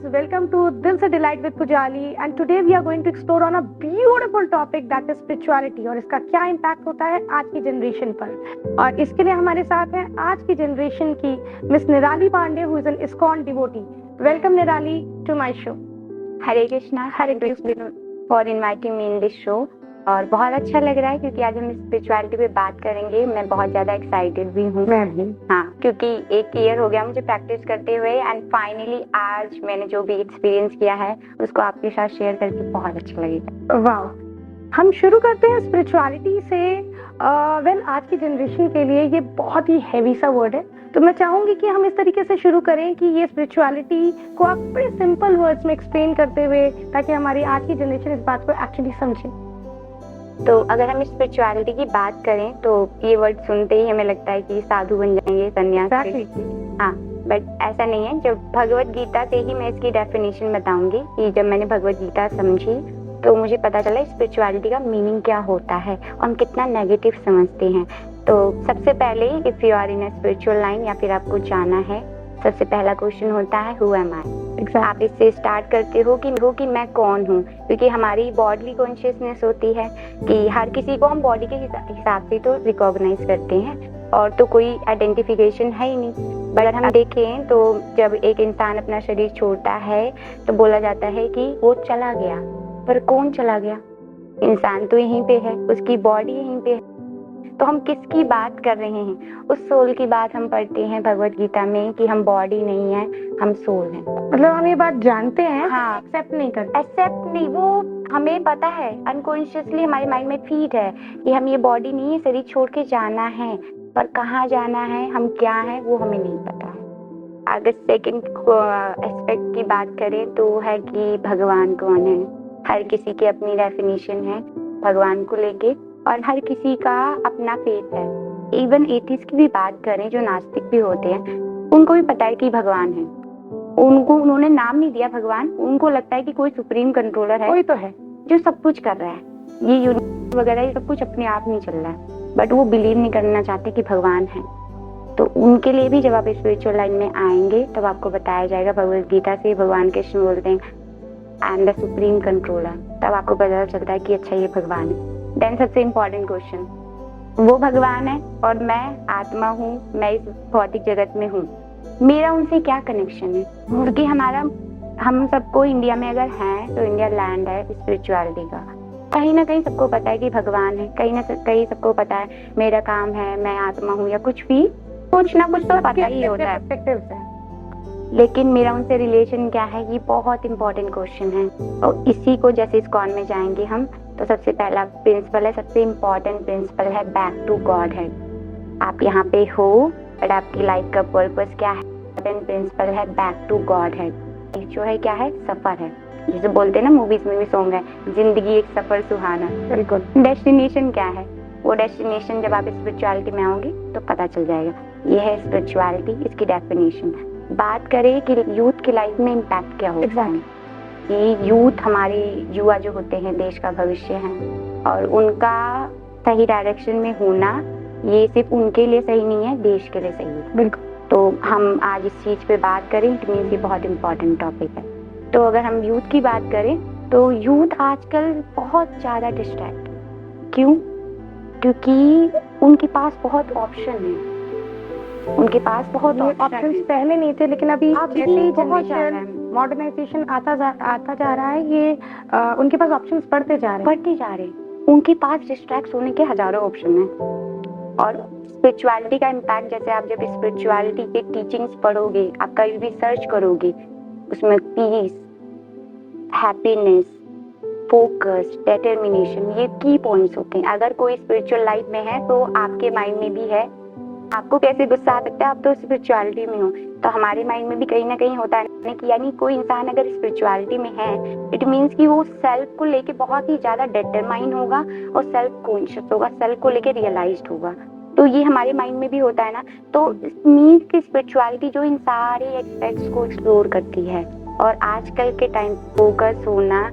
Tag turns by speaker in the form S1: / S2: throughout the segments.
S1: welcome to Dil Se Delight with Pujali and today we are going to explore on a beautiful topic that is spirituality और इसका क्या impact होता है आज की generation पर। और इसके लिए हमारे साथ है आज की जनरेशन की मिस निराली Pandey who is an ISKCON devotee. Welcome Nirali to my show.
S2: Hare Krishna,
S1: Hare Krishna
S2: for inviting me in this show. और बहुत अच्छा लग रहा है क्योंकि आज हम स्पिरिचुअलिटी पे बात करेंगे। मैं बहुत ज्यादा एक्साइटेड भी हूँ।
S1: मैं भी।
S2: हाँ, क्योंकि एक ईयर हो गया मुझे प्रैक्टिस करते हुए एंड फाइनली आज मैंने जो भी एक्सपीरियंस किया है उसको आपके साथ शेयर करके बहुत अच्छा लगेगा।
S1: वाह, हम शुरू करते हैं स्पिरिचुअलिटी से। वेल आज की जनरेशन के लिए ये बहुत ही हैवी सा वर्ड है, तो मैं चाहूंगी कि हम इस तरीके से शुरू करें कि ये स्पिरिचुअलिटी को आप बड़े सिंपल वर्ड्स में एक्सप्लेन करते हुए, ताकि हमारी आज की जनरेशन इस बात को एक्चुअली समझे।
S2: तो अगर हम स्पिरिचुअलिटी की बात करें तो ये वर्ड सुनते ही हमें लगता है कि साधु बन जाएंगे, सन्यासी। हाँ, बट ऐसा नहीं है। जब भगवत गीता से ही मैं इसकी डेफिनेशन बताऊंगी कि जब मैंने भगवत गीता समझी तो मुझे पता चला स्पिरिचुअलिटी का मीनिंग क्या होता है और हम कितना नेगेटिव समझते हैं। तो सबसे पहले if you are in a spiritual line या फिर आपको जाना है, सबसे पहला क्वेश्चन होता है हु एम आई। आप इससे स्टार्ट करते हो कि मैं कौन हूँ, क्योंकि हमारी बॉडी कॉन्शियसनेस होती है कि हर किसी को हम बॉडी के हिसाब से तो रिकॉग्नाइज करते हैं और तो कोई आइडेंटिफिकेशन है ही नहीं। बट हम देखें तो जब एक इंसान अपना शरीर छोड़ता है तो बोला जाता है कि वो चला गया, पर कौन चला गया? इंसान तो यहीं पे है, उसकी बॉडी यहीं पे है। तो हम किसकी बात कर रहे हैं? उस सोल की बात हम पढ़ते हैं भगवत गीता में कि हम बॉडी नहीं है, हम सोल हैं।
S1: मतलब हम ये बात जानते हैं,
S2: हाँ,
S1: एक्सेप्ट नहीं करते।
S2: एक्सेप्ट नहीं, वो हमें पता है, अनकॉन्शियसली हमारे माइंड में फीड है कि हम ये बॉडी नहीं है, शरीर छोड़ के जाना है, पर कहाँ जाना है, हम क्या है, वो हमें नहीं पता है। अगर सेकंड एस्पेक्ट की बात करें तो है कि भगवान कौन है। हर किसी की अपनी डेफिनेशन है भगवान को लेके और हर किसी का अपना फेथ है। इवन एथिस्ट की भी बात करें, जो नास्तिक भी होते हैं, उनको भी पता है कि भगवान है। उन्होंने नाम नहीं दिया भगवान, उनको लगता है कि कोई सुप्रीम कंट्रोलर है,
S1: कोई तो है
S2: जो सब कुछ कर रहा है। ये यूनिवर्स वगैरह ये सब कुछ अपने आप नहीं चल रहा है, बट वो बिलीव नहीं करना चाहते कि भगवान है। तो उनके लिए भी जब आप स्पिरिचुअल लाइन में आएंगे तब आपको बताया जाएगा, भगवत गीता से भगवान कृष्ण बोलते हैं I am the supreme controller. तब आपको पता चलता है कि अच्छा ये भगवान है। देन सबसे इम्पोर्टेंट क्वेश्चन, वो भगवान है और मैं आत्मा हूँ, मैं इस भौतिक जगत में हूँ, मेरा उनसे क्या कनेक्शन है? क्योंकि हम सबको इंडिया में अगर हैं तो इंडिया लैंड है स्पिरिचुअलिटी का। कहीं ना कहीं सबको पता है कि भगवान है, कहीं ना कहीं सबको पता है मेरा काम है, मैं आत्मा हूँ, या कुछ ना कुछ तो पता ही होता है। लेकिन मेरा उनसे रिलेशन क्या है, ये बहुत इंपॉर्टेंट क्वेश्चन है। और इसी को जैसे ISKCON में जाएंगे हम, तो सबसे पहला प्रिंसिपल है, सबसे इम्पोर्टेंट प्रिंसिपल है बैक टू गॉड हेड। आप यहाँ पे हो बट आपकी लाइफ का पर्पस क्या है? इम्पोर्टेंट प्रिंसिपल है बैक टू गॉड हेड। जो है क्या है? सफर है। जैसे बोलते हैं ना, मूवीज में भी सॉन्ग है, जिंदगी एक सफर सुहाना। बिल्कुल। डेस्टिनेशन क्या है? वो डेस्टिनेशन जब आप स्पिरिचुअलिटी में आओगे तो पता चल जाएगा। ये है स्पिरिचुअलिटी, इसकी डेफिनेशन। बात करें कि यूथ की लाइफ में इम्पैक्ट क्या होता है, कि यूथ हमारे युवा जो होते हैं देश का भविष्य है और उनका सही डायरेक्शन में होना ये सिर्फ उनके लिए सही नहीं है, देश के लिए सही है।
S1: बिल्कुल।
S2: तो हम आज इस चीज पे बात करें, इट मीन्स ये बहुत इंपॉर्टेंट टॉपिक है। तो अगर हम यूथ की बात करें तो यूथ आजकल बहुत ज्यादा डिस्ट्रैक्ट है। क्यों? क्योंकि उनके पास बहुत ऑप्शन है, उनके पास बहुत
S1: ऑप्शंस पहले नहीं थे, लेकिन अभी जैसे ही
S2: बहुत
S1: जनरेशन मॉडर्नाइजेशन आता जा रहा है, ये उनके पास ऑप्शंस बढ़ते जा रहे हैं।
S2: उनके पास डिस्ट्रैक्ट होने के हजारों ऑप्शन हैं। और स्पिरिचुअलिटी का इम्पैक्ट, जैसे आप जब स्पिरिचुअलिटी के टीचिंग्स पढ़ोगे, आप कहीं भी सर्च करोगे, उसमें पीस, हैप्पीनेस, फोकस, डिटर्मिनेशन, ये की पॉइंट्स होते हैं। अगर कोई स्पिरिचुअल लाइफ में है तो आपके माइंड में भी है। आपको कैसे गुस्सा आ सकता है? आप तो स्पिरिचुअलिटी में हो, तो हमारे माइंड में भी कहीं ना कहीं होता है कि यानी कोई इंसान अगर स्पिरिचुअलिटी में है, इट मीन्स कि वो सेल्फ को लेके बहुत ही ज्यादा डिटरमाइन होगा और सेल्फ कॉन्शियस होगा, सेल्फ को लेके रियलाइज्ड होगा। तो ये हमारे माइंड में भी होता है ना। तो मीन्स की स्पिरिचुअलिटी जो इन सारे एस्पेक्ट्स को एक्सप्लोर करती है। और आजकल के टाइम फोकस होना,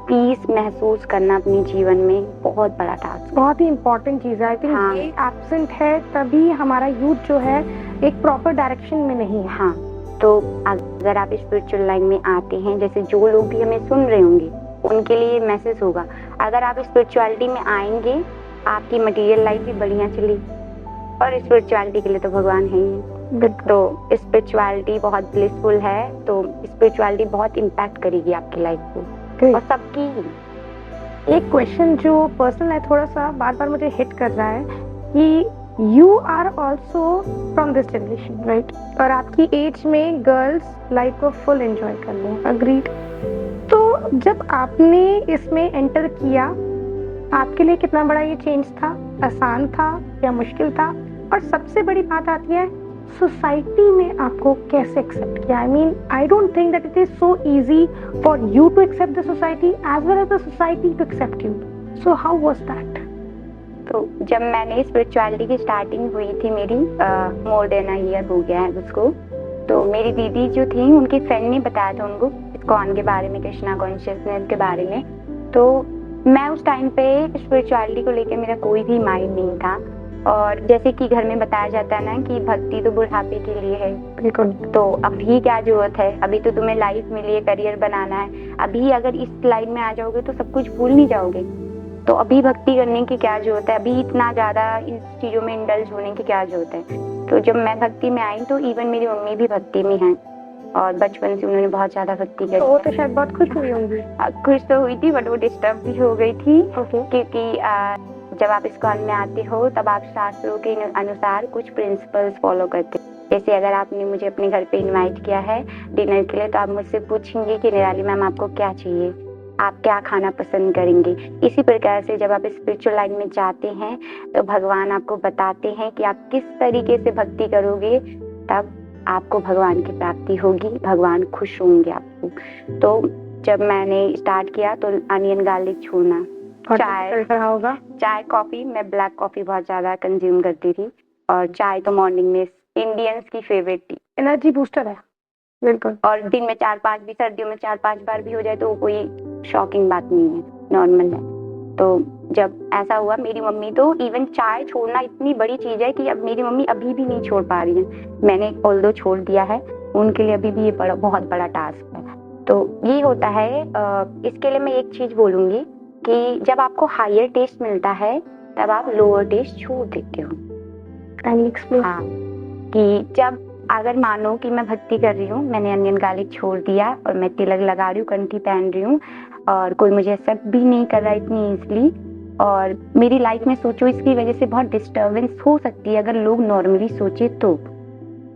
S2: पीस महसूस करना अपने जीवन में बहुत बड़ा टास्क,
S1: बहुत ही इम्पोर्टेंट चीज है। आई थिंक ये एब्सेंट है, तभी हमारा यूथ जो है एक प्रॉपर डायरेक्शन में नहीं है।
S2: हाँ, तो अगर आप स्पिरिचुअल लाइन में आते हैं, जैसे जो लोग भी हमें सुन रहे होंगे उनके लिए मैसेज होगा, अगर आप स्पिरिचुअलिटी में आएंगे आपकी मटेरियल लाइफ भी बढ़िया चली, और स्पिरिचुअलिटी के लिए तो भगवान है ही। तो स्पिरिचुअलिटी बहुत ब्लिसफुल है, तो स्पिरिचुअलिटी बहुत इम्पैक्ट करेगी आपकी लाइफ को और सबकी ही।
S1: एक क्वेश्चन जो पर्सनल है, थोड़ा सा बार बार मुझे हिट कर रहा है कि you are also from this generation, right? और आपकी एज में गर्ल्स लाइफ को फुल एंजॉय कर लें, अग्रीड? तो जब आपने इसमें एंटर किया, आपके लिए कितना बड़ा ये चेंज था? आसान था या मुश्किल था? और सबसे बड़ी बात आती है, सोसाइटी में आपको कैसे एक्सेप्ट किया? I mean, I don't think that it is so easy for you to accept the society as well as the society to accept you. So how was that?
S2: तो जब मैंने स्पिरिचुअलिटी की starting हुई थी मेरी, more than a year हो गया है उसको, तो मेरी दीदी जो थी उनकी फ्रेंड ने बताया था उनको इस्कॉन के बारे में, कृष्णा कॉन्शियसनेस के बारे में। तो मैं उस टाइम पे स्पिरिचुअलिटी को लेकर मेरा कोई भी माइंड नहीं था, और जैसे कि घर में बताया जाता है ना कि भक्ति तो बुढ़ापे के लिए है,
S1: बिल्कुल।
S2: तो अभी क्या जरूरत है, अभी तो तुम्हें लाइफ मिली है, करियर बनाना है, अभी अगर इस लाइन में आ जाओगे तो सब कुछ भूल नहीं जाओगे, तो अभी भक्ति करने की क्या जरूरत है, अभी इतना ज्यादा इस चीजों में इंडल्ज होने की क्या जरूरत है। तो जब मैं भक्ति में आई तो इवन मेरी मम्मी भी भक्ति में हैं, और बचपन से उन्होंने बहुत ज्यादा भक्ति करी।
S1: तो वो तो शायद बहुत खुश हुई होंगी।
S2: खुश तो हुई थी, बट वो डिस्टर्ब भी हो गई थी, क्योंकि जब आप इस्कॉन में आते हो तब आप शास्त्रों के अनुसार कुछ प्रिंसिपल्स फॉलो करते हो। जैसे अगर आपने मुझे अपने घर पे इनवाइट किया है डिनर के लिए, तो आप मुझसे पूछेंगे कि निराली मैम आपको क्या चाहिए, आप क्या खाना पसंद करेंगे। इसी प्रकार से जब आप स्पिरिचुअल लाइन में जाते हैं तो भगवान आपको बताते हैं कि आप किस तरीके से भक्ति करोगे, तब आपको भगवान की प्राप्ति होगी, भगवान खुश होंगे आपको। तो जब मैंने स्टार्ट किया तो अनियन गार्लिक छोड़ना, चाय कॉफी, मैं ब्लैक कॉफी बहुत ज्यादा कंज्यूम करती थी, और चाय तो मॉर्निंग में इंडियंस की फेवरेट थी,
S1: एनर्जी बूस्टर है, बिल्कुल।
S2: और दिन में 4-5 भी, सर्दियों में 4-5 बार भी हो जाए तो कोई शॉकिंग बात नहीं है, नॉर्मल है। तो जब ऐसा हुआ, मेरी मम्मी तो इवन चाय छोड़ना इतनी बड़ी चीज है कि अब मेरी मम्मी अभी भी नहीं छोड़ पा रही है। मैंने ऑल्दो छोड़ दिया है, उनके लिए अभी भी ये बहुत बड़ा टास्क है। तो ये होता है। इसके लिए मैं एक चीज बोलूंगी कि जब आपको हायर टेस्ट मिलता है तब आप लोअर टेस्ट छोड़ देते हो। हाँ, कि जब अगर मानो कि मैं भक्ति कर रही हूँ, मैंने अनियन गार्लिक छोड़ दिया और मैं तिलक लगा रही हूँ, कंठी पहन रही हूँ, और कोई मुझे एक्सेप्ट भी नहीं कर रहा इतनी इजली, और मेरी लाइफ में सोचो इसकी वजह से बहुत डिस्टर्बेंस हो सकती है अगर लोग नॉर्मली सोचे तो,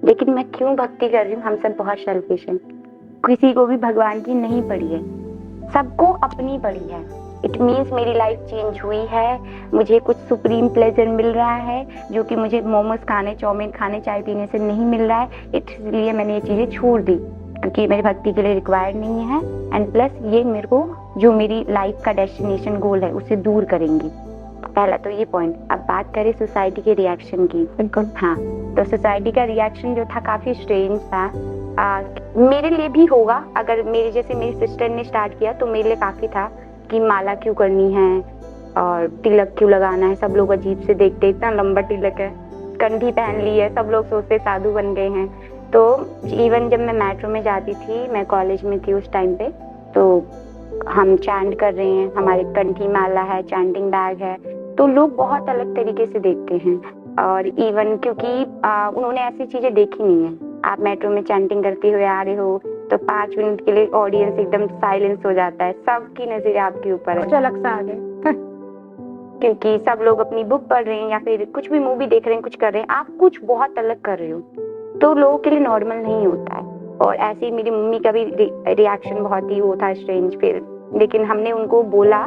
S2: लेकिन मैं क्यों भक्ति कर रही हूँ? हम सब बहुत सेल्फिश हैं, किसी को भी भगवान की नहीं पड़ी है, सबको अपनी पड़ी है। इट मीन्स मेरी लाइफ चेंज हुई है, मुझे कुछ सुप्रीम प्लेजर मिल रहा है जो कि मुझे मोमोज खाने, चाउमीन खाने, चाय पीने से नहीं मिल रहा है। इसलिए मैंने ये चीजें छोड़ दी क्योंकि मेरी भक्ति के लिए रिक्वायर्ड नहीं है, एंड प्लस ये मेरे को जो मेरी लाइफ का डेस्टिनेशन गोल है उससे दूर करेंगी। पहला तो ये पॉइंट। अब बात करें सोसाइटी के रिएक्शन की।
S1: बिल्कुल।
S2: हाँ, तो सोसाइटी का रिएक्शन जो था काफी स्ट्रेंज था। मेरे लिए भी होगा, अगर मेरे जैसे मेरी सिस्टर ने स्टार्ट किया तो मेरे लिए काफी था कि माला क्यों करनी है और तिलक क्यों लगाना है, सब लोग अजीब से देखते, इतना लंबा तिलक है, कंठी पहन ली है, सब लोग सोचते साधु बन गए हैं। तो इवन जब मैं मेट्रो में जाती थी, मैं कॉलेज में थी उस टाइम पे, तो हम चैंट कर रहे हैं, हमारी कंठी माला है, चैंटिंग बैग है, तो लोग बहुत अलग तरीके से देखते हैं। और इवन क्योंकि उन्होंने ऐसी चीजें देखी नहीं है, आप मेट्रो में चैंटिंग करते हुए आ रहे हो तो 5 मिनट के लिए ऑडियंस एकदम साइलेंस हो जाता है, सबकी नजर आपके ऊपर है,
S1: अलग सा आ गए
S2: क्योंकि सब लोग अपनी बुक पढ़ रहे हैं या फिर कुछ भी मूवी देख रहे हैं, कुछ कर रहे हैं, आप कुछ बहुत अलग कर रहे हो, तो लोगों के लिए नॉर्मल नहीं होता है। और ऐसे ही मेरी मम्मी का भी रिएक्शन बहुत ही वो था स्ट्रेंज, फिर लेकिन हमने उनको बोला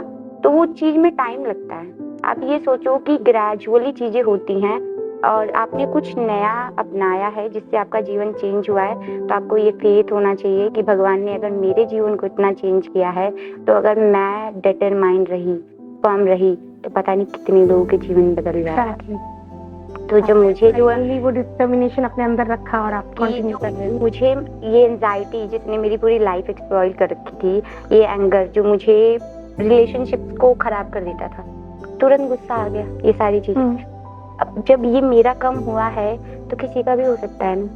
S2: तो वो चीज में टाइम लगता है। आप ये सोचो कि ग्रेजुअली चीजें होती हैं और आपने कुछ नया अपनाया है जिससे आपका जीवन चेंज हुआ है, तो आपको ये फेथ होना चाहिए कि भगवान ने अगर मेरे जीवन को इतना चेंज किया है, तो अगर मैं डिटरमाइंड रही, फर्म रही, तो पता नहीं कितने लोगों के जीवन बदल जाए। तो जो मुझे जो
S1: वो डिटर्मिनेशन अपने अंदर रखा और आप कंटिन्यू कर रहे हैं।
S2: मुझे ये एंजाइटी जिसने मेरी पूरी लाइफ एक्सप्लॉइट कर रखी थी, ये एंगर जो मुझे रिलेशनशिप्स को खराब कर देता था, तुरंत गुस्सा आ गया, ये सारी चीजें। अब जब ये मेरा कम हुआ है तो किसी का भी हो सकता है ना,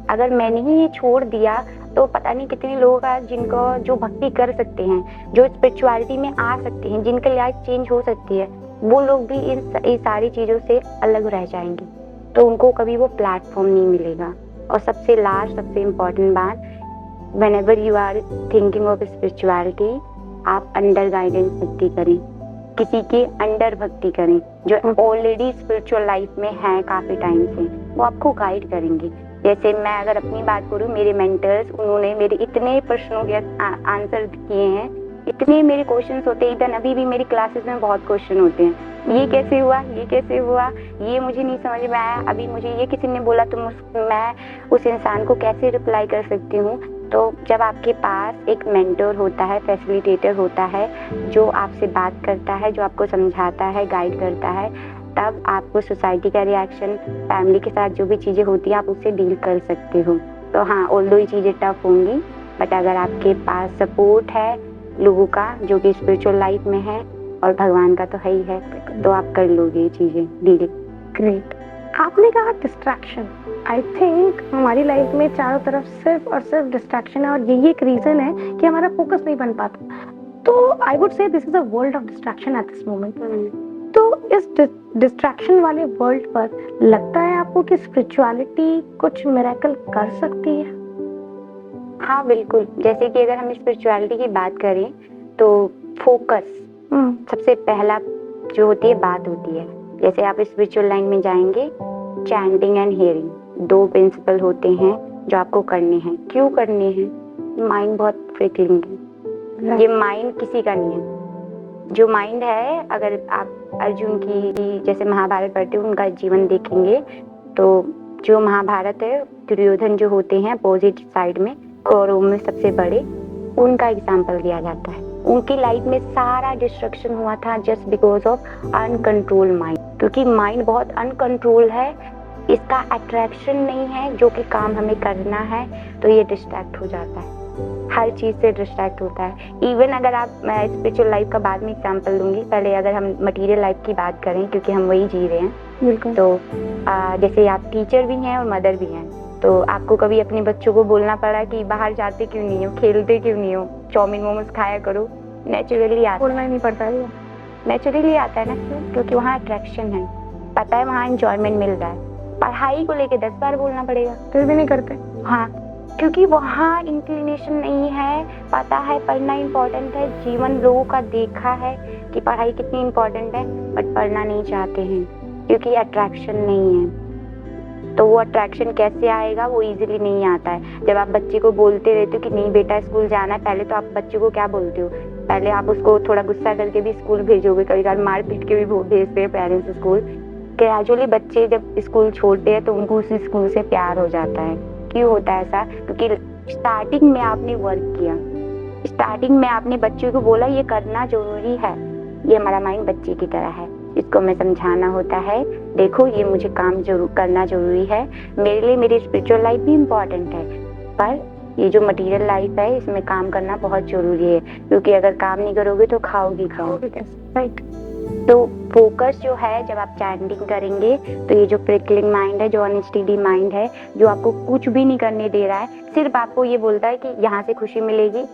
S2: अगर मैंने ही ये छोड़ दिया तो पता नहीं कितने लोग हैं जिनको जो भक्ति कर सकते हैं, जो स्पिरिचुअलिटी में आ सकते हैं, जिनकी लाइफ चेंज हो सकती है, वो लोग भी इन सारी चीजों से अलग रह जाएंगे, तो उनको कभी वो प्लेटफॉर्म नहीं मिलेगा। और सबसे लास्ट, सबसे इम्पोर्टेंट बात, whenever you are thinking of spirituality, आप अंडर गाइडेंस भक्ति करें, किसी के अंडर भक्ति करें जो ऑलरेडी स्पिरिचुअल लाइफ में है काफी टाइम से, वो आपको गाइड करेंगे। जैसे मैं अगर अपनी बात करूं, मेरे मेंटर्स, उन्होंने मेरे इतने प्रश्नों के आंसर किए हैं, इतने मेरे क्वेश्चंस होते हैं, इवन अभी भी मेरी क्लासेस में बहुत क्वेश्चन होते हैं, ये कैसे हुआ, ये कैसे हुआ, ये मुझे नहीं समझ में आया, अभी मुझे ये किसी ने बोला तो मैं उस इंसान को कैसे रिप्लाई कर सकती हूँ। तो जब आपके पास एक मेंटर होता है, फैसिलिटेटर होता है, जो आपसे बात करता है, जो आपको समझाता है, गाइड करता है, तब आपको सोसाइटी का रिएक्शन, फैमिली के साथ जो भी चीज़ें होती है, आप उससे डील कर सकते हो। तो हाँ, ऑल्दो ये चीज़ें टफ होंगी, बट अगर आपके पास सपोर्ट है लोगों का जो कि स्पिरिचुअल लाइफ में है, और भगवान का तो है ही है, तो आप कर लोगे ये चीज़ें डील।
S1: ग्रेट। आपने कहा डिस्ट्रैक्शन, आई थिंक हमारी लाइफ में चारों तरफ सिर्फ और सिर्फ डिस्ट्रैक्शन है, और यही एक रीजन है कि हमारा फोकस नहीं बन पाता। तो I would say this is a world of distraction at this moment. तो इस डिस्ट्रैक्शन वाले वर्ल्ड पर लगता है आपको कि स्पिरिचुअलिटी कुछ मिरेकल कर सकती है?
S2: हाँ बिल्कुल, जैसे कि अगर हम स्पिरिचुअलिटी की बात करें तो फोकस सबसे पहला जो होती है बात होती है। जैसे आप स्पिरिचुअल लाइन में जाएंगे, चैंटिंग एंड हियरिंग, दो प्रिंसिपल होते हैं जो आपको करने हैं। क्यों करने हैं? माइंड बहुत फ्रिकलिंग है, ये माइंड किसी का नहीं है। जो माइंड है, अगर आप अर्जुन की जैसे महाभारत पढ़ते हो, उनका जीवन देखेंगे तो जो महाभारत है, दुर्योधन जो होते हैं अपोजिट साइड में, कौरव में सबसे बड़े, उनका एग्जाम्पल दिया जाता है। उनकी लाइफ में सारा डिस्ट्रक्शन हुआ था just because of uncontrol mind, क्योंकि माइंड बहुत अनकंट्रोल है, इसका अट्रैक्शन नहीं है जो कि काम हमें करना है, तो ये डिस्ट्रैक्ट हो जाता है, हर चीज से डिस्ट्रैक्ट होता है। इवन अगर आप, मैं स्पिरिचुअल लाइफ का बाद में एग्जाम्पल दूंगी, पहले अगर हम मटेरियल लाइफ की बात करें, क्योंकि हम वही जी रहे हैं।
S1: बिल्कुल।
S2: तो जैसे आप टीचर भी हैं और मदर भी हैं, तो आपको कभी अपने बच्चों को बोलना पड़ा कि बाहर जाते क्यों नहीं हो, खेलते क्यों नहीं हो, चाउमीन मोमोज खाया करो? नेचुरली आता,
S1: बोलना ही नहीं पड़ता है,
S2: नेचुरली आता है ना, क्योंकि वहाँ अट्रैक्शन है, पता है वहाँ एंजॉयमेंट मिल रहा है। पढ़ाई को लेके 10 बार बोलना पड़ेगा,
S1: फिर भी नहीं करते।
S2: हाँ, क्योंकि वहाँ इंक्लिनेशन नहीं है, पता है पढ़ना इम्पोर्टेंट है, जीवन लोगों का देखा है कि पढ़ाई कितनी इम्पोर्टेंट है, बट पढ़ना नहीं चाहते हैं क्योंकि अट्रैक्शन नहीं है। तो वो अट्रैक्शन कैसे आएगा? वो इजीली नहीं आता है। जब आप बच्चे को बोलते रहते हो कि नहीं बेटा स्कूल जाना है, पहले तो आप बच्चे को क्या बोलते हो? पहले आप उसको थोड़ा गुस्सा करके भी स्कूल भेजोगे, कभी कभी मार पीट के भी भेजते हैं पेरेंट्स स्कूल। ग्रेजुअली बच्चे जब स्कूल छोड़ते हैं तो उनको उसी स्कूल से प्यार हो जाता है। क्यों होता है ऐसा? क्योंकि स्टार्टिंग में आपने वर्क किया, स्टार्टिंग में आपने बच्चे को बोला ये करना जरूरी है। ये हमारा माइंड बच्चे की तरह है, इसको हमें समझाना होता है, देखो ये मुझे काम जरूर करना जरूरी है, मेरे लिए मेरी स्पिरिचुअल लाइफ भी इम्पोर्टेंट है, पर ये जो मटेरियल लाइफ है इसमें काम करना बहुत जरूरी है, क्योंकि अगर काम नहीं करोगे तो खाओगे।
S1: राइट।
S2: तो फोकस जो है, जब आप चैंटिंग करेंगे तो ये जो प्रिकलिंग माइंड है, जो अनस्टेडी माइंड है, जो आपको कुछ भी नहीं करने दे रहा है, सिर्फ आपको ये बोलता है कि यहाँ से खुशी मिलेगी,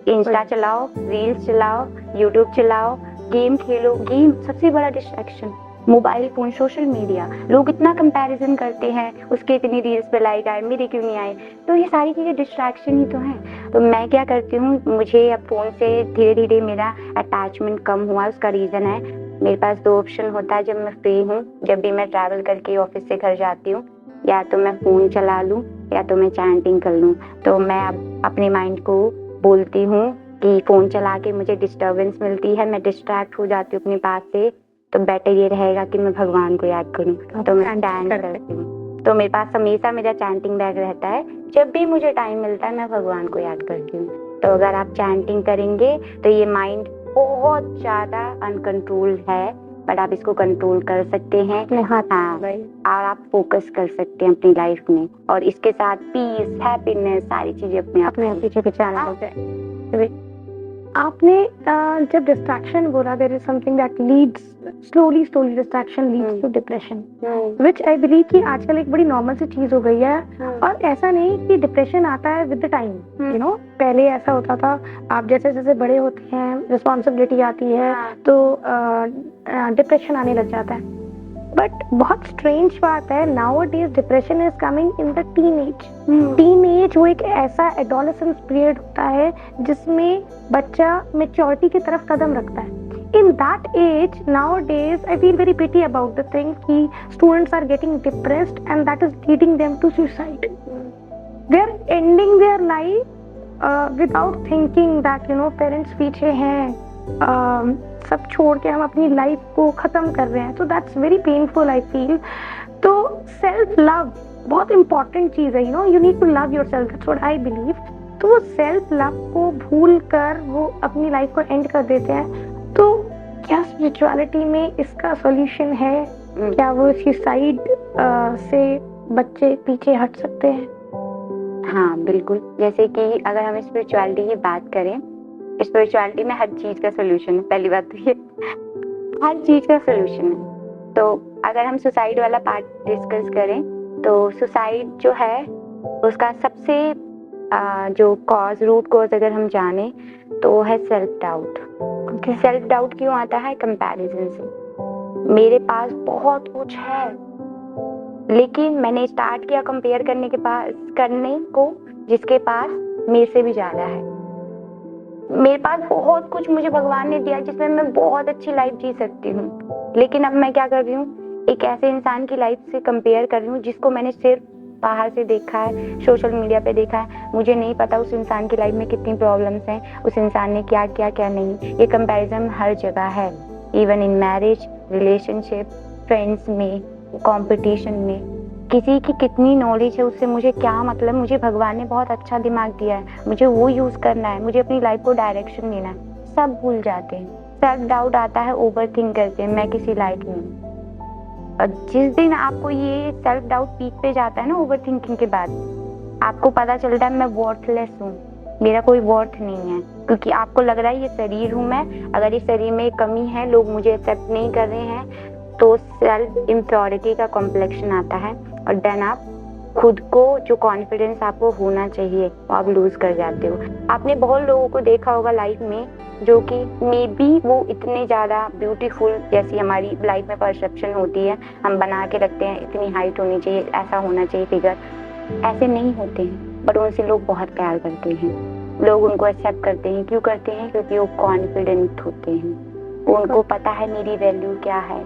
S2: इंस्टा चलाओ, रील्स चलाओ, यूट्यूब चलाओ, गेम खेलो। गेम सबसे बड़ा distraction, mobile phone, social media. लोग इतना कंपैरिजन करते हैं, उसके इतनी रील्स पे लाइक आए, मेरे क्यों नहीं आए? तो ये सारी चीजें डिस्ट्रैक्शन ही तो हैं। तो मैं क्या करती हूँ, मुझे अब फोन से धीरे धीरे मेरा अटैचमेंट कम हुआ। उसका रीजन है, मेरे पास 2 ऑप्शन होता है जब मैं फ्री हूँ। जब भी मैं ट्रैवल करके ऑफिस से घर जाती हूँ, या तो मैं फोन चला लूँ या तो मैं चैंटिंग कर लूँ। तो मैं अब अपने माइंड को बोलती हूँ कि फोन चला के मुझे डिस्टर्बेंस मिलती है, मैं डिस्ट्रैक्ट हो जाती हूँ अपनी बात से, तो बेटर ये रहेगा कि मैं भगवान को याद करूँ। तो मैं चैंट करती हूँ। तो मेरे पास हमेशा मेरा चैंटिंग बैग रहता है, जब भी मुझे टाइम मिलता है मैं भगवान को याद करती हूँ। तो अगर आप चैंटिंग करेंगे तो ये माइंड बहुत ज्यादा अनकंट्रोल है, बट आप इसको कंट्रोल कर सकते हैं। हाँ, और आप फोकस कर सकते हैं अपनी लाइफ में, और इसके साथ पीस, हैप्पीनेस, सारी चीजें अपने आप पीछे पीछे आना होता है।
S1: आपने जब डिस्ट्रैक्शन बोला, there is something that leads slowly distraction leads to depression, which I believe कि आजकल एक बड़ी नॉर्मल सी चीज हो गई है। और ऐसा नहीं कि डिप्रेशन आता है with the time, you know, पहले ऐसा होता था, आप जैसे जैसे बड़े होते हैं, रिस्पॉन्सिबिलिटी आती है, तो डिप्रेशन आने लग जाता है। बट बहुत स्ट्रेंज बात है, nowadays depression is coming in the teen age. वो एक ऐसा एडोलेसेंस पीरियड होता है जिसमें बच्चा मेच्योरिटी की तरफ कदम रखता है। In that age, nowadays, I feel very pity about the thing कि students are getting depressed and that is leading them to suicide. They are ending their life without thinking that, you know, parents पीछे हैं, सब छोड़ के हम अपनी life को खत्म कर रहे हैं। तो that's very painful I feel. तो सेल्फ लव बहुत इंपॉर्टेंट चीज है, you know, you need to love yourself, that's what I believe. तो वो सेल्फ लव को भूल कर वो अपनी लाइफ को एंड कर देते हैं। तो क्या स्पिरिचुअलिटी में इसका सॉल्यूशन है? क्या वो सुसाइड से बच्चे पीछे हट सकते हैं?
S2: हाँ बिल्कुल, जैसे कि अगर हम स्पिरिचुअलिटी की बात करें, स्पिरिचुअलिटी में हर चीज का सोल्यूशन है। पहली बात तो ये, हर चीज का सोल्यूशन है। तो अगर हम सुसाइड वाला पार्ट डिस्कस करें, तो सुसाइड जो है उसका सबसे जो रूट कॉज अगर हम जाने तो है सेल्फ डाउट। सेल्फ डाउट क्यों आता है? कंपैरिजन से। मेरे पास बहुत कुछ है, लेकिन मैंने स्टार्ट किया कंपेयर करने को जिसके पास मेरे से भी ज्यादा है। मेरे पास बहुत कुछ मुझे भगवान ने दिया जिसमें मैं बहुत अच्छी लाइफ जी सकती हूँ, लेकिन अब मैं क्या कर रही हूँ, एक ऐसे इंसान की लाइफ से कंपेयर कर रही हूँ जिसको मैंने सिर्फ बाहर से देखा है, सोशल मीडिया पे देखा है। मुझे नहीं पता उस इंसान की लाइफ में कितनी प्रॉब्लम्स हैं, उस इंसान ने क्या किया क्या नहीं। ये कंपैरिजन हर जगह है, even in marriage, relationship, friends में, कंपटीशन में। किसी की कितनी नॉलेज है उससे मुझे क्या मतलब? मुझे भगवान ने बहुत अच्छा दिमाग दिया है, मुझे वो यूज करना है, मुझे अपनी लाइफ को डायरेक्शन देना है। सब भूल जाते हैं, सेल्फ डाउट आता है, ओवर थिंक करते हैं, मैं किसी लायक नहीं। और जिस दिन आपको ये सेल्फ डाउट पीक पे जाता है ना, ओवर थिंकिंग के बाद आपको पता चलता है मैं वर्थलेस हूँ, मेरा कोई वर्थ नहीं है, क्योंकि आपको लग रहा है ये शरीर हूँ मैं, अगर इस शरीर में कमी है, लोग मुझे एक्सेप्ट नहीं कर रहे हैं, तो सेल्फ इम्प्योरिटी का कॉम्प्लेक्शन आता है। और देन आप खुद को, जो कॉन्फिडेंस आपको होना चाहिए, वो आप लूज कर जाते हो। आपने बहुत लोगों को देखा होगा लाइफ में जो कि मे बी वो इतने ज़्यादा ब्यूटीफुल, जैसी हमारी लाइफ में परसेप्शन होती है, हम बना के रखते हैं, इतनी हाइट होनी चाहिए, ऐसा होना चाहिए फिगर, ऐसे नहीं होते हैं, बट उनसे लोग बहुत प्यार करते हैं, लोग उनको एक्सेप्ट करते हैं। क्यों करते हैं? क्योंकि वो कॉन्फिडेंट होते हैं, उनको पता है मेरी वैल्यू क्या है,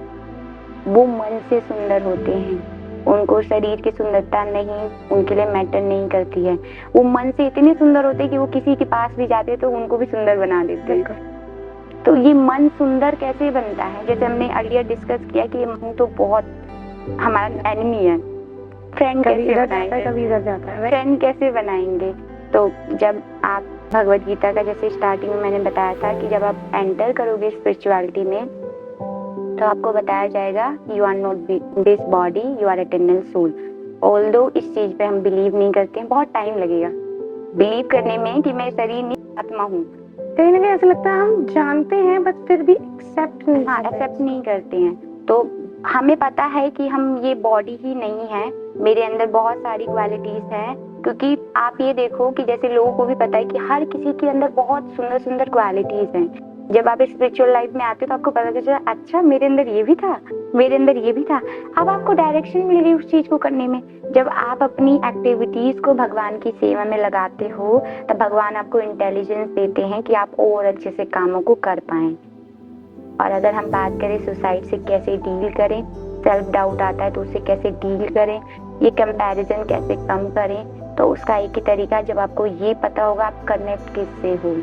S2: वो मन से सुंदर होते हैं, उनको शरीर की सुंदरता नहीं उनके लिए मैटर नहीं करती है। वो मन से इतने सुंदर होते हैं कि वो किसी के पास भी जाते तो उनको भी सुंदर बना देते हैं। तो ये मन सुंदर कैसे बनता है? जैसे हमने अर्लियर डिस्कस किया कि मन तो बहुत हमारा एनिमी है। फ्रेंड कैसे बनाएंगे?
S1: कभी इधर जाता है।
S2: फ्रेंड कैसे बनाएंगे? तो जब आप भगवत गीता का, जैसे स्टार्टिंग में मैंने बताया था कि जब आप एंटर करोगे स्पिरिचुअलिटी में, तो आपको बताया जाएगा you are not this body, you are eternal soul. Although इस चीज पे हम बिलीव नहीं करते हैं, बहुत टाइम लगेगा बिलीव करने में कि मैं शरीर नहीं आत्मा हूँ।
S1: कहीं ना कहीं ऐसा लगता है हम जानते हैं बट फिर भी एक्सेप्ट
S2: नहीं करते हैं। तो हमें पता है कि हम ये बॉडी ही नहीं है, मेरे अंदर बहुत सारी क्वालिटीज हैं। क्योंकि आप ये देखो कि जैसे लोगों को भी पता है कि हर किसी के अंदर बहुत सुंदर सुंदर क्वालिटीज हैं। जब आप स्पिरिचुअल लाइफ में आते हो तो आपको पता चलता है, अच्छा मेरे अंदर ये भी था, मेरे अंदर ये भी था। अब आपको डायरेक्शन मिल रही उस चीज को करने में। जब आप अपनी एक्टिविटीज को भगवान की सेवा में लगाते हो, तब भगवान आपको इंटेलिजेंस देते हैं कि आप और अच्छे से कामों को कर पाएं। और अगर हम बात करें सुसाइड से कैसे डील करें, सेल्फ डाउट आता है तो उससे कैसे डील करें, ये कंपैरिजन कैसे कम करें, तो उसका एक ही तरीका, जब आपको ये पता होगा आप कनेक्ट किससे हो।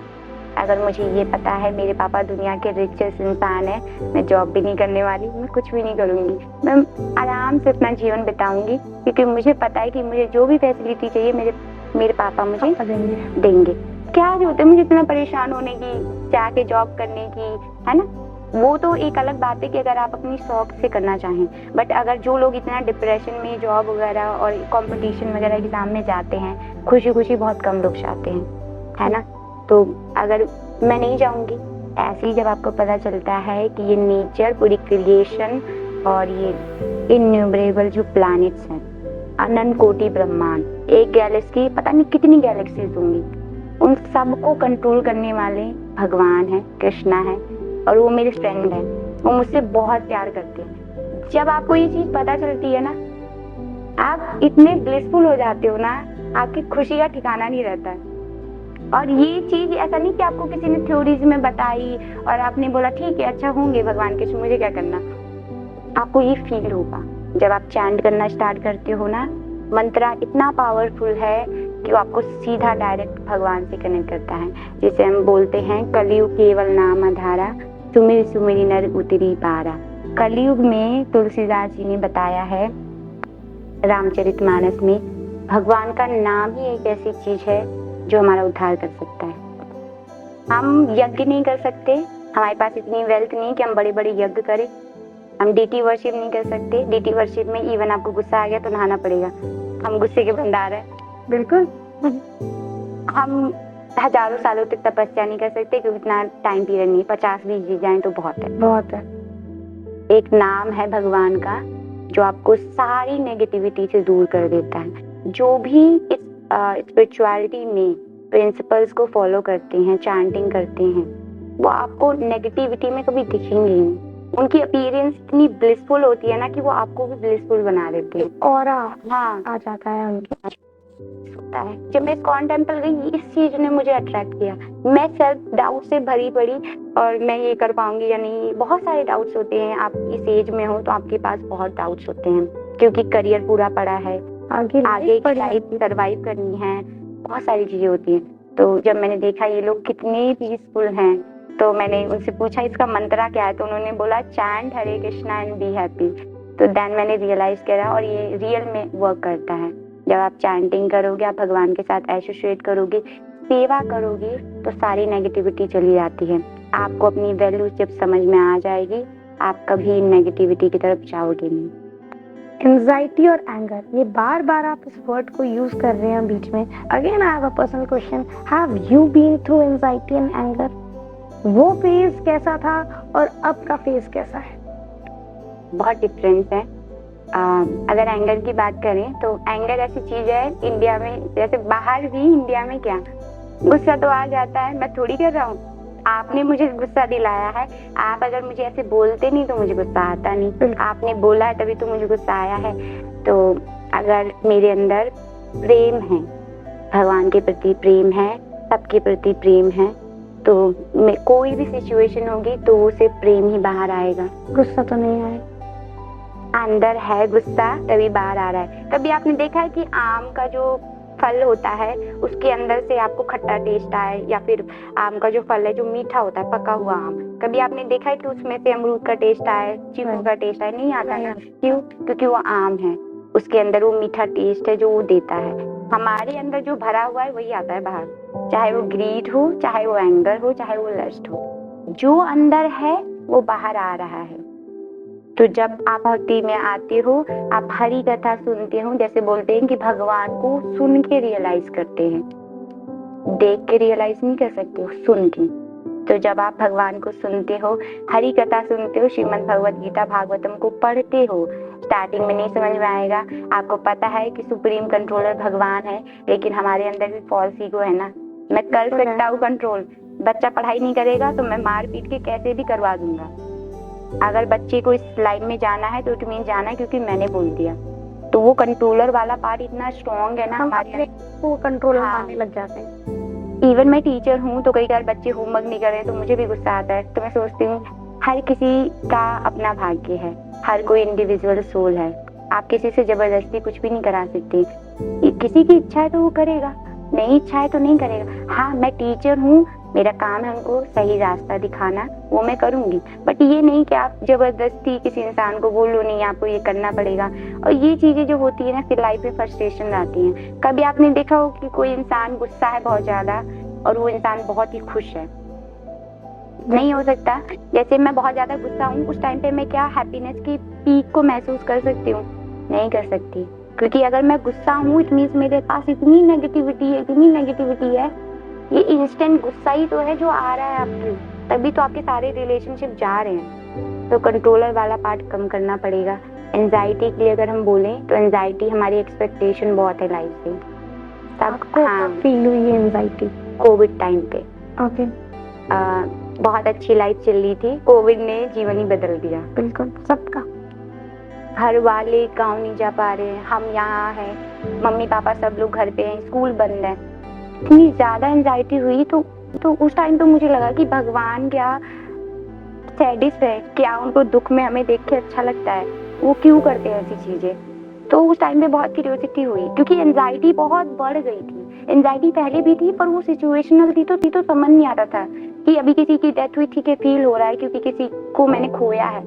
S2: अगर मुझे ये पता है मेरे पापा दुनिया के रिचेस्ट इंसान है, मैं जॉब भी नहीं करने वाली, मैं कुछ भी नहीं करूँगी, मैं आराम से अपना जीवन बिताऊंगी, क्योंकि मुझे पता है कि मुझे जो भी फैसिलिटी चाहिए मेरे पापा मुझे देंगे। क्या जरूरत है मुझे इतना परेशान होने की, जाके जॉब करने की, है ना? वो तो एक अलग बात है कि अगर आप अपनी शौक से करना चाहें, बट अगर जो लोग इतना डिप्रेशन में जॉब वगैरह और कंपटीशन वगैरह एग्जाम में जाते हैं, खुशी खुशी बहुत कम लोग चाहते हैं, है ना? तो अगर मैं नहीं जाऊंगी। ऐसे ही जब आपको पता चलता है कि ये नेचर, पूरी क्रिएशन और ये इन्यूमरेबल जो प्लैनेट्स हैं, अनंत कोटि ब्रह्मांड, एक गैलेक्सी पता नहीं कितनी गैलेक्सीज होंगी, उन सबको कंट्रोल करने वाले भगवान है, कृष्णा है, और वो मेरे फ्रेंड है। वो मुझसे बहुत प्यार करते हैं। जब आपको ये चीज पता चलती है ना, आप इतने ब्लिसफुल हो जाते हो ना, आपकी खुशी का ठिकाना नहीं रहता है। और ये चीज ऐसा नहीं कि आपको किसी ने थ्योरीज में बताई और आपने बोला ठीक है अच्छा होंगे भगवान के, मुझे क्या करना। आपको ये फील होगा जब आप चैंट करना स्टार्ट करते हो ना, मंत्रा इतना पावरफुल है कि वो आपको सीधा डायरेक्ट भगवान से कनेक्ट करता है। जिसे हम बोलते हैं कलयुग केवल नाम आधारा, सुमिर सुमिरि नर उतरी पारा। कलयुग में तुलसीदास जी ने बताया है रामचरितमानस में, भगवान का नाम ही एक ऐसी चीज है जो हमारा उद्धार कर सकता है। हम यज्ञ नहीं कर सकते, हमारे पास इतनी वेल्थ नहीं कि हम बड़े बड़े यज्ञ करें। हम डीटी वर्शिप नहीं कर सकते। डीटी वर्शिप में इवन आपको गुस्सा आ गया तो नहाना पड़ेगा, हम गुस्से के भंडार है।
S1: बिल्कुल।
S2: हम हजारों सालों तक तपस्या नहीं कर सकते क्योंकि इतना टाइम पीरियड नहीं, 50-20 जी जाए तो बहुत है।
S1: बहुत है।
S2: एक नाम है भगवान का जो आपको सारी नेगेटिविटी से दूर कर देता है। जो भी इस स्पिरिचुअलिटी में प्रिंसिपल्स को फॉलो करते हैं, चैंटिंग करते हैं, वो आपको नेगेटिविटी में कभी दिखेंगे नहीं। उनकी अपीयरेंस इतनी ब्लिसफुल होती है ना कि वो आपको भी ब्लिसफुल बना देते हैं।
S1: ऑरा
S2: हाँ
S1: आ जाता है उनके पास।
S2: होता है। जब मैं इस्कॉन टेम्पल गई, इस चीज ने मुझे अट्रैक्ट किया। मैं सेल्फ डाउट से भरी पड़ी और मैं ये कर पाऊंगी या नहीं, बहुत सारे डाउट्स होते हैं। आप इस एज में हो तो आपके पास बहुत डाउट्स होते हैं क्योंकि करियर पूरा पड़ा है, आगे की लाइफ सर्वाइव करनी है, बहुत सारी चीजें होती हैं। तो जब मैंने देखा ये लोग कितने पीसफुल हैं, तो मैंने उनसे पूछा इसका मंत्रा क्या है, तो उन्होंने बोला chant Hare Krishna and be happy. तो देन मैंने रियलाइज करा और ये रियल में वर्क करता है। जब आप चैंटिंग करोगे, आप भगवान के साथ एसोसिएट करोगे, सेवा करोगे, तो सारी नेगेटिविटी चली जाती है। आपको अपनी वैल्यूज जब समझ में आ जाएगी, आप कभी नेगेटिविटी की तरफ जाओगे नहीं।
S1: एंजाइटी और एंगर, ये बार बार आप इस वर्ड को यूज कर रहे हैं बीच में। Again I have a personal question, have you been through anxiety and anger? वो फेज कैसा था और अब का फेज कैसा है?
S2: बहुत डिफरेंस है। अगर एंगर की बात करें तो एंगर ऐसी चीज है इंडिया में, जैसे बाहर भी, इंडिया में क्या गुस्सा तो आ जाता है, मैं थोड़ी कर रहा हूँ, आपने मुझे गुस्सा दिलाया है। आप अगर मुझे ऐसे बोलते नहीं तो मुझे गुस्सा आता नहीं, आपने बोला है तभी तो मुझे गुस्सा आया है। तो अगर मेरे अंदर प्रेम है, भगवान के प्रति प्रेम है, सबके प्रति प्रेम है, तो कोई भी सिचुएशन होगी तो उसे प्रेम ही बाहर आएगा,
S1: गुस्सा तो नहीं आएगा।
S2: अंदर है गुस्सा तभी बाहर आ रहा है। कभी आपने देखा है कि आम का जो फल होता है उसके अंदर से आपको खट्टा टेस्ट आए, या फिर आम का जो फल है जो मीठा होता है, पका हुआ आम, कभी आपने देखा है कि उसमें से अमरूद का टेस्ट आए, चीकू का टेस्ट आए? नहीं आता ना। क्यों? क्योंकि वो आम है, उसके अंदर वो मीठा टेस्ट है जो वो देता है। हमारे अंदर जो भरा हुआ है वही आता है बाहर, चाहे वो ग्रीड हो, चाहे वो एंगर हो, चाहे वो लस्ट हो, जो अंदर है वो बाहर आ रहा है। तो जब आप भक्ति में आते हो, आप हरि कथा सुनते हो, जैसे बोलते हैं कि भगवान को सुन के रियलाइज करते हैं, देख के रियलाइज नहीं कर सकते हो, सुन के। तो जब आप भगवान को सुनते हो, हरि कथा सुनते हो, श्रीमद् भगवत गीता भागवतम को पढ़ते हो, स्टार्टिंग में नहीं समझ में आएगा, आपको पता है कि सुप्रीम कंट्रोलर भगवान है, लेकिन हमारे अंदर भी फॉल्स ईगो है ना, मैं कर सकता हूँ कंट्रोल। बच्चा पढ़ाई नहीं करेगा तो मैं मार पीट के कैसे भी करवा दूंगा। अगर बच्चे को इस लाइन में जाना है तो इट मीन जाना है क्योंकि मैंने बोल दिया। तो वो कंट्रोलर वाला पार्ट इतना स्ट्रॉन्ग है ना हमारे,
S1: वो कंट्रोलर मानने लग जाते हैं।
S2: इवन मैं टीचर हूँ तो कई बार बच्चे होमवर्क नहीं कर रहे तो मुझे भी गुस्सा आता है। तो मैं सोचती हूँ हर किसी का अपना भाग्य है, हर कोई इंडिविजुअल सोल है, आप किसी से जबरदस्ती कुछ भी नहीं करा सकते। किसी की इच्छा है तो वो करेगा, नहीं इच्छा है तो नहीं करेगा। हाँ, मैं टीचर हूँ, मेरा काम है उनको सही रास्ता दिखाना, वो मैं करूंगी, बट ये नहीं कि आप जबरदस्ती किसी इंसान को बोलो नहीं आपको ये करना पड़ेगा। और ये चीजें जो होती है ना, फिर लाइफ में फ्रस्ट्रेशन आती है। कभी आपने देखा हो कि कोई इंसान गुस्सा है बहुत ज्यादा और वो इंसान बहुत ही खुश है? नहीं हो सकता। जैसे मैं बहुत ज्यादा गुस्सा हूँ, उस टाइम पे मैं क्या हैप्पीनेस की पीक को महसूस कर सकती हूँ? नहीं कर सकती, क्योंकि अगर मैं गुस्सा हूँ इट मीन्स मेरे पास इतनी नेगेटिविटी है ये इंस्टेंट गुस्सा ही तो है जो आ रहा है आपको, तभी तो आपके सारे रिलेशनशिप जा रहे हैं। तो कंट्रोलर वाला पार्ट कम करना पड़ेगा। एंजाइटी के लिए अगर हम बोलें तो एंजाइटी हमारी एक्सपेक्टेशन बहुत है लाइफ से।
S1: आपको फील हुई है एंजाइटी?
S2: कोविड टाइम पे
S1: ओके।
S2: बहुत अच्छी लाइफ चल रही थी, कोविड ने जीवन ही बदल दिया।
S1: बिल्कुल, सबका।
S2: घर वाले गाँव नहीं जा पा रहे हैं, हम यहाँ हैं, मम्मी पापा सब लोग घर पे हैं, स्कूल बंद है। इतनी ज्यादा एंजाइटी हुई तो उस टाइम तो मुझे लगा कि भगवान क्या सैडिस्ट है, क्या उनको दुख में हमें देख के अच्छा लगता है, वो क्यों करते हैं ऐसी चीजें। तो उस टाइम पे बहुत क्यूरियोसिटी हुई, क्योंकि एंजाइटी बहुत बढ़ गई थी। एंजाइटी पहले भी थी पर वो सिचुएशनल थी तो समझ नहीं आता था कि अभी किसी की डेथ हुई, ठीक है फील हो रहा है क्योंकि किसी को मैंने खोया है।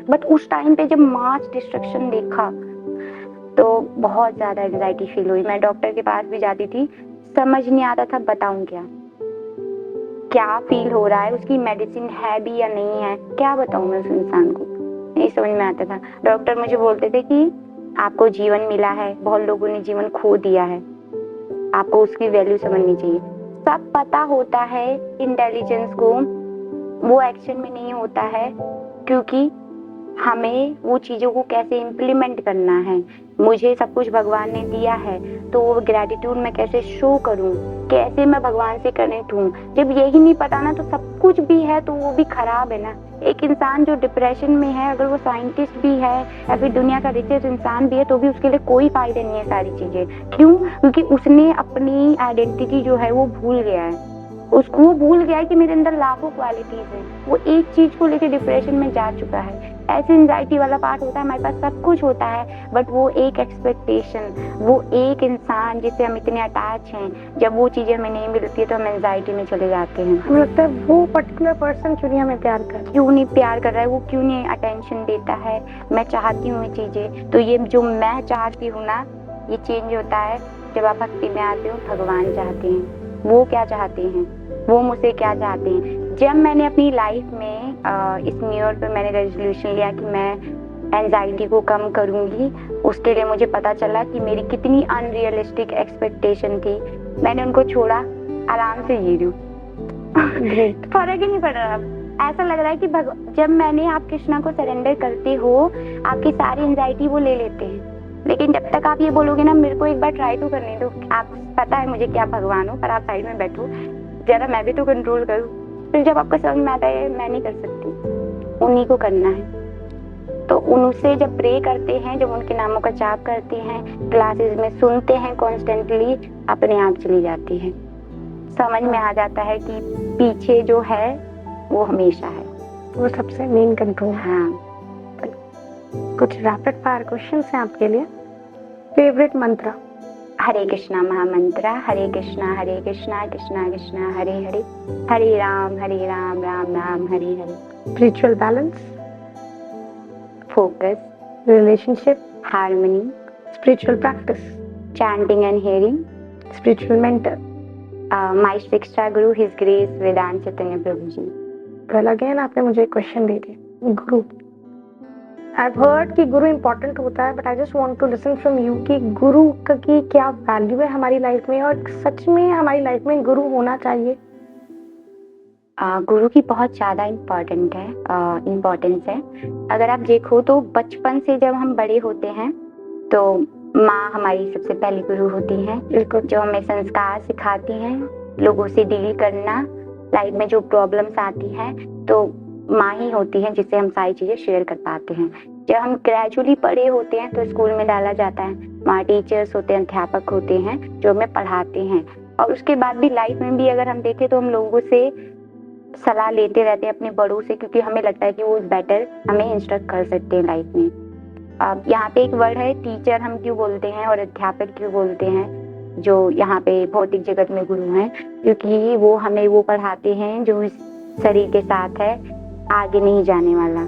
S2: बट उस टाइम पे जब मास डिस्ट्रक्शन देखा तो बहुत ज्यादा एंजाइटी फील हुई। मैं डॉक्टर के पास भी जाती थी, समझ नहीं आता था बताऊं क्या फील हो रहा है, उसकी मेडिसिन है भी या नहीं है, क्या बताऊं मैं उस इंसान को, नहीं समझ में आता था। डॉक्टर मुझे बोलते थे कि आपको जीवन मिला है, बहुत लोगों ने जीवन खो दिया है, आपको उसकी वैल्यू समझनी चाहिए। सब पता होता है इंटेलिजेंस को, वो एक्शन में नहीं होता है क्योंकि हमें वो चीजों को कैसे इम्प्लीमेंट करना है। मुझे सब कुछ भगवान ने दिया है तो वो ग्रेटिट्यूड मैं कैसे शो करूं, कैसे मैं भगवान से कनेक्ट हूं। जब यही नहीं पता ना तो सब कुछ भी है तो वो भी खराब है ना। एक इंसान जो डिप्रेशन में है, अगर वो साइंटिस्ट भी है या फिर दुनिया का रिचेस्ट इंसान भी है तो भी उसके लिए कोई फायदा नहीं है सारी चीजें। क्यों? क्योंकि उसने अपनी आइडेंटिटी जो है वो भूल गया है। उसको वो भूल गया है कि मेरे अंदर लाखों क्वालिटीज हैं, वो एक चीज को लेकर डिप्रेशन में जा चुका है। ऐसे एंजाइटी वाला पार्ट होता है, हमारे पास सब कुछ होता है बट वो एक एक्सपेक्टेशन, वो एक इंसान जिससे हम इतने अटैच हैं, जब वो चीजें हमें नहीं मिलती है तो हम एंजाइटी में चले जाते हैं।
S1: हमें लगता है वो पर्टिकुलर पर्सन क्यों नहीं हमें प्यार कर
S2: क्यों नहीं प्यार कर रहा है, वो क्यों नहीं अटेंशन देता है। मैं चाहती हूँ ये चीजें, तो ये जो मैं चाहती हूँ ना ये चेंज होता है जब आप भक्ति में आते हो। भगवान चाहते हैं, वो क्या चाहते हैं, वो मुझसे क्या चाहते हैं। जब मैंने अपनी लाइफ में इस न्यू ईयर पे मैंने रेजोल्यूशन लिया कि मैं एंजाइटी को कम करूंगी, उसके लिए मुझे पता चला कि मेरी कितनी अनरियलिस्टिक एक्सपेक्टेशन थी। मैंने उनको छोड़ा, आराम से जी रही हूँ। फर्क ही नहीं पड़ रहा। ऐसा लग रहा है कि जब मैंने आप कृष्णा को सरेंडर करते हो, आपकी सारी एंजाइटी वो ले लेते हैं। लेकिन जब तक आप ये बोलोगे ना मेरे को एक बार ट्राई तो करने दो, आप पता है मुझे क्या भगवान हो, पर आप साइड में बैठो जरा, मैं भी तो कंट्रोल करूँ। फिर जब आपको समझ में आता है मैं नहीं कर सकती, उन्हीं को करना है। तो उनसे जब प्रे करते हैं, जब उनके नामों का जाप करते हैं, क्लासेस में सुनते हैं कॉन्स्टेंटली, अपने आप चली जाती है। समझ में आ जाता है कि पीछे जो है वो हमेशा है,
S1: वो सबसे मेन कंट्रोल।
S2: हाँ।
S1: कुछ रैपिड फायर क्वेश्चंस हैं आपके लिए। फेवरेट मंत्र?
S2: हरे कृष्णा महामंत्र, Hare Krishna Krishna Krishna Hare Hare, Hare Ram Ram Ram Hare Hare.
S1: Spiritual balance?
S2: Focus.
S1: Relationship?
S2: Harmony.
S1: Spiritual practice?
S2: Chanting and hearing.
S1: Spiritual mentor?
S2: My shiksha guru his grace वेदांत चैतन्य प्रभु जी।
S1: कल अगेन आपने मुझे क्वेश्चन दे दिया, गुरु। I've heard कि गुरु इम्पोर्टेंट होता है, but I just want to listen from you कि गुरु की क्या वैल्यू है हमारी लाइफ में, और सच में हमारी लाइफ में गुरु होना चाहिए?
S2: गुरु की बहुत ज़्यादा इम्पोर्टेंस है। अगर आप देखो तो बचपन से जब हम बड़े होते हैं तो माँ हमारी सबसे पहली गुरु होती है, जो हमें संस्कार सिखाती हैं, लोगों से डील करना, लाइफ में जो प्रॉब्लम्स आती हैं तो माँ ही होती है जिससे हम सारी चीजें शेयर कर पाते हैं। जब हम ग्रेजुअली बड़े होते हैं तो स्कूल में डाला जाता है, वहाँ टीचर्स होते हैं, अध्यापक होते हैं जो हमें पढ़ाते हैं। और उसके बाद भी लाइफ में भी अगर हम देखें तो हम लोगों से सलाह लेते रहते हैं, अपने बड़ों से, क्योंकि हमें लगता है कि वो बेटर हमें इंस्ट्रक्ट कर सकते हैं लाइफ में। अब यहाँ पे एक वर्ड है टीचर हम क्यों बोलते हैं और अध्यापक क्यों बोलते हैं, जो यहाँ पे भौतिक जगत में गुरु हैं, क्योंकि वो हमें वो पढ़ाते हैं जो इस शरीर के साथ है, आगे नहीं जाने वाला।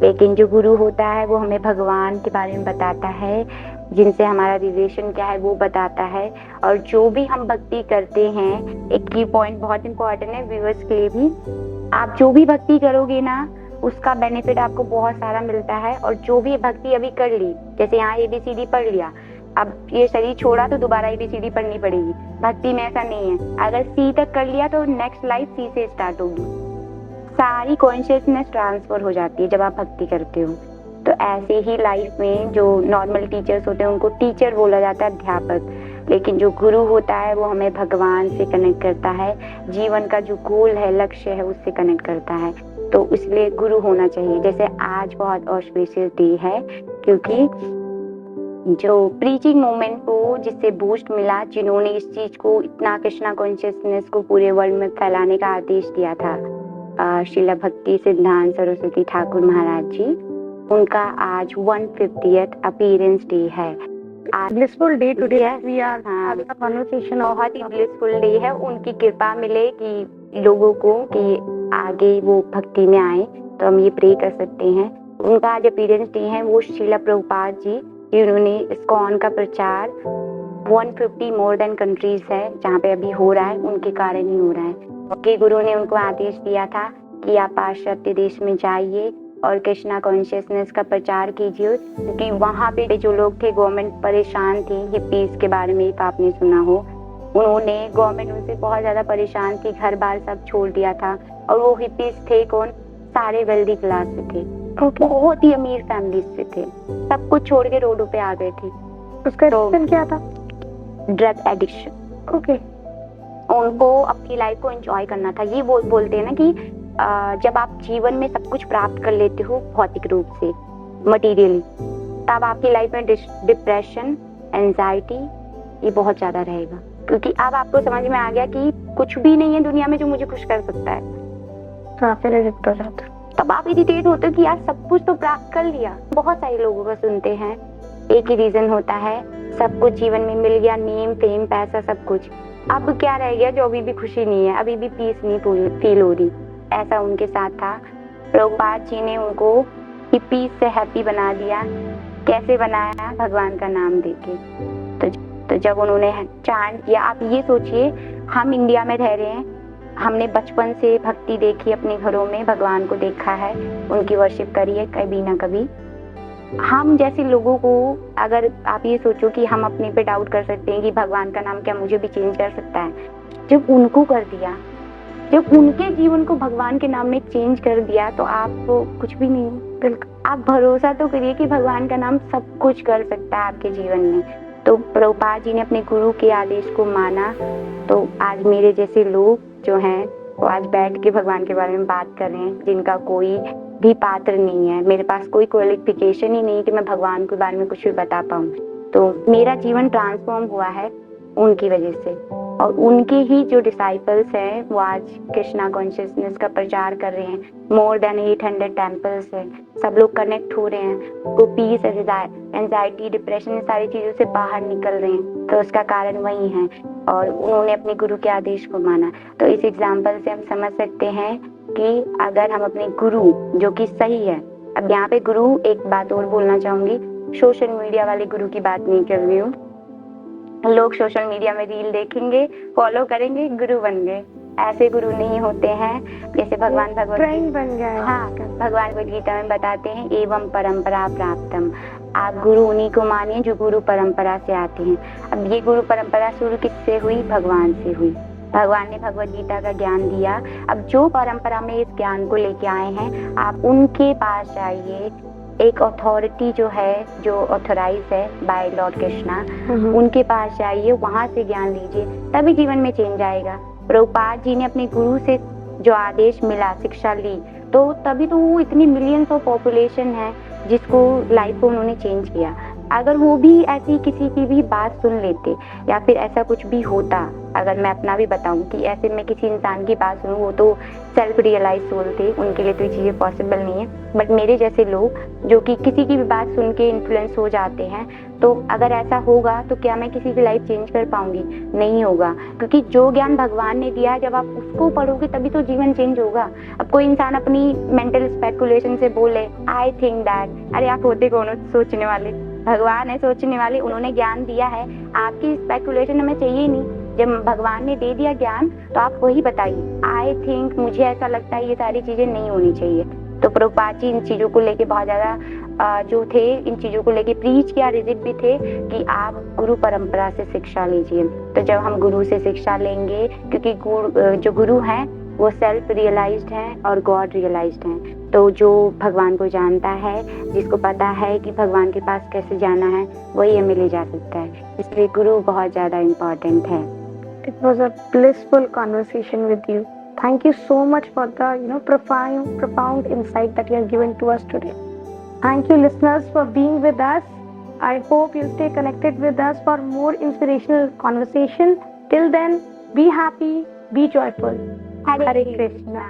S2: लेकिन जो गुरु होता है वो हमें भगवान के बारे में बताता है, जिनसे हमारा रिलेशन क्या है वो बताता है। और जो भी हम भक्ति करते हैं, एक की पॉइंट बहुत इंपॉर्टेंट है व्यूअर्स के लिए भी, आप जो भी भक्ति करोगे ना उसका बेनिफिट आपको बहुत सारा मिलता है। और जो भी भक्ति अभी कर ली, जैसे यहाँ ABCD पढ़ लिया, अब ये शरीर छोड़ा तो दोबारा ABCD पढ़नी पड़ेगी। भक्ति में ऐसा नहीं है, अगर C तक कर लिया तो नेक्स्ट लाइफ C से स्टार्ट होगी। सारी कॉन्शियसनेस ट्रांसफर हो जाती है जब आप भक्ति करते हो। तो ऐसे ही लाइफ में जो नॉर्मल टीचर्स होते हैं उनको टीचर बोला जाता है, अध्यापक, लेकिन जो गुरु होता है वो हमें भगवान से कनेक्ट करता है, जीवन का जो गोल है, लक्ष्य है, उससे कनेक्ट करता है। तो इसलिए गुरु होना चाहिए। जैसे आज बहुत ऑस्पिशियस डे है क्योंकि जो प्रीचिंग मूवमेंट को जिससे बूस्ट मिला, जिन्होंने इस चीज को इतना कृष्णा कॉन्शियसनेस को पूरे वर्ल्ड में फैलाने का आदेश दिया था, श्रीला भक्ति सिद्धांत सरस्वती ठाकुर महाराज जी, उनका आज 150th अपीयरेंस डे है।
S1: Blissful day today,
S2: Yes,
S1: we are having a conversation.
S2: बहुत ही ब्लिसफुल डे है। उनकी कृपा मिले कि लोगों को कि आगे वो भक्ति में आए, तो हम ये प्रे कर सकते हैं। उनका आज अपीयरेंस डे है। वो श्रीला प्रभुपाद जी, जिन्होंने इस्कॉन का प्रचार 150 मोर देन कंट्रीज है जहाँ पे अभी हो रहा है, उनके कारण ही हो रहा है। उनके गुरु ने उनको आदेश दिया था कि आप पाश्चात्य देश में जाइए और कृष्णा कॉन्शियसनेस का प्रचार कीजिए, क्योंकि वहाँ पे जो लोग थे, गवर्नमेंट परेशान थी। हिप्पीज के बारे में आपने सुना हो, उन्होंने, गवर्नमेंट उनसे बहुत ज्यादा परेशान थी, घर बार सब छोड़ दिया था। और वो हिप्पीज थे कौन? सारे वेल्दी क्लास से थे, बहुत ही अमीर फैमिलीज से थे, सब कुछ छोड़ के रोडों पे आ गए थे।
S1: उसका रीजन क्या था?
S2: Drug addiction.
S1: ओके।
S2: उनको अपनी लाइफ को एंजॉय करना था। ये बोलते हैं ना कि जब आप जीवन में सब कुछ प्राप्त कर लेते हो भौतिक रूप से, मटेरियली, तब आपकी लाइफ में डिप्रेशन, एंजाइटी ये बहुत ज्यादा रहेगा, क्योंकि अब आपको समझ में आ गया कि कुछ भी नहीं है दुनिया में जो मुझे खुश कर सकता है।
S1: तो आप फिर इरिटेट हो जाते हो।
S2: तब आप इरिटेट होते हो कि यार सब कुछ तो प्राप्त कर लिया। बहुत सारे लोगों को सुनते हैं, एक ही रीजन होता है, सब कुछ जीवन में मिल गया, नेम फेम पैसा सब कुछ, अब क्या रह गया? जो अभी भी खुशी नहीं है, अभी भी पीस नहीं फील हो रही। ऐसा उनके साथ था। प्रभुपाद जी ने उनको हिप्पीज से हैप्पी बना दिया। कैसे बनाया? भगवान का नाम देके। तो जब उन्होंने चांट किया, आप ये सोचिए, हम इंडिया में रह रहे हैं, हमने बचपन से भक्ति देखी, अपने घरों में भगवान को देखा है, उनकी वर्शिप करी है कभी ना कभी। हम जैसे लोगों को, अगर आप ये सोचो कि हम अपने पे डाउट कर सकते हैं कि भगवान का नाम क्या मुझे भी चेंज कर सकता है, जब उनको कर दिया, जब उनके जीवन को भगवान के नाम ने चेंज कर दिया, तो आपको कुछ भी नहीं। बिल्कुल, आप भरोसा तो करिए कि भगवान का नाम सब कुछ कर सकता है आपके जीवन में। तो प्रभुपाद जी ने अपने गुरु के आदेश को माना, तो आज मेरे जैसे लोग जो हैं वो आज बैठ के भगवान के बारे में बात कर रहे हैं, जिनका कोई भी पात्र नहीं है, मेरे पास कोई क्वालिफिकेशन ही नहीं कि मैं भगवान के बारे में कुछ भी बता पाऊँ। तो मेरा जीवन ट्रांसफॉर्म हुआ है उनकी वजह से, और उनके ही जो डिसाइपल्स हैं वो आज कृष्णा कॉन्शियसनेस का प्रचार कर रहे हैं। मोर देन 800 टेम्पल्स है, सब लोग कनेक्ट हो रहे हैं, वो पीस, एंजाइटी, डिप्रेशन, सारी चीजों से बाहर निकल रहे हैं। तो उसका कारण वही है, और उन्होंने अपने गुरु के आदेश को माना। तो इस एग्जाम्पल से हम समझ सकते हैं कि अगर हम अपने गुरु, जो कि सही है, अब यहाँ पे गुरु, एक बात और बोलना चाहूंगी, सोशल मीडिया वाले गुरु की बात नहीं कर रही हूँ। लोग सोशल मीडिया में रील देखेंगे, फॉलो करेंगे, गुरु बन गए। ऐसे गुरु नहीं होते हैं। जैसे भगवान
S1: ट्रेंड बन गया है।
S2: हाँ, भगवान भगवद गीता में बताते हैं, एवं परंपरा प्राप्तम। आप गुरु उन्हीं को मानिए जो गुरु परंपरा से आते हैं। अब ये गुरु परंपरा शुरू किससे हुई? भगवान से हुई। भगवान ने भगवद गीता का ज्ञान दिया। अब जो परंपरा में इस ज्ञान को लेके आए हैं, आप उनके पास जाइए। एक अथॉरिटी जो है, जो ऑथोराइज है बाय लॉर्ड कृष्णा, उनके पास जाइए, वहां से ज्ञान लीजिए, तभी जीवन में चेंज आएगा। प्रभुपाद जी ने अपने गुरु से जो आदेश मिला, शिक्षा ली, तो तभी तो वो इतनी मिलियंस ऑफ पॉपुलेशन है जिसको लाइफ को उन्होंने चेंज किया। अगर वो भी ऐसी किसी की भी बात सुन लेते, या फिर ऐसा कुछ भी होता, अगर मैं अपना भी बताऊं कि ऐसे मैं किसी इंसान की बात सुनूं, वो तो सेल्फ रियलाइज सोल थे, उनके लिए तो ये चीज़ें पॉसिबल नहीं है। बट मेरे जैसे लोग जो कि किसी की भी बात सुन के इन्फ्लुएंस हो जाते हैं, तो अगर ऐसा होगा तो क्या मैं किसी की लाइफ चेंज कर पाऊंगी? नहीं होगा, क्योंकि जो ज्ञान भगवान ने दिया, जब आप उसको पढ़ोगे तभी तो जीवन चेंज होगा। अब कोई इंसान अपनी मेंटल स्पेकुलेशन से बोले आई थिंक दैट, अरे आप होते कौन हो सोचने वाले? भगवान है सोचने वाले, उन्होंने ज्ञान दिया है, आपकी स्पेकुलेशन हमें चाहिए नहीं। जब भगवान ने दे दिया ज्ञान, तो आप वही बताइए, आई थिंक, मुझे ऐसा लगता है, ये सारी चीजें नहीं होनी चाहिए। तो प्रभुपाद जी इन चीजों को लेके बहुत ज्यादा जो थे इन चीजों को लेके प्रीच किया, रिजिड भी थे कि आप गुरु परंपरा से शिक्षा लीजिए। तो जब हम गुरु से शिक्षा लेंगे, क्योंकि जो गुरु हैं वो सेल्फ रियलाइज्ड हैं और गॉड रियलाइज्ड हैं, तो जो भगवान को जानता है, जिसको पता है कि भगवान के पास कैसे जाना है, वही हमें ले जा सकता है। इसलिए गुरु बहुत ज्यादा इम्पोर्टेंट है।
S1: It was a blissful conversation with you. Thank you so much for the profound insight that you have given to us today. Thank you, listeners, for being with us. I hope you stay connected with us for more inspirational conversation. Till then, be happy, be joyful. Hare Krishna.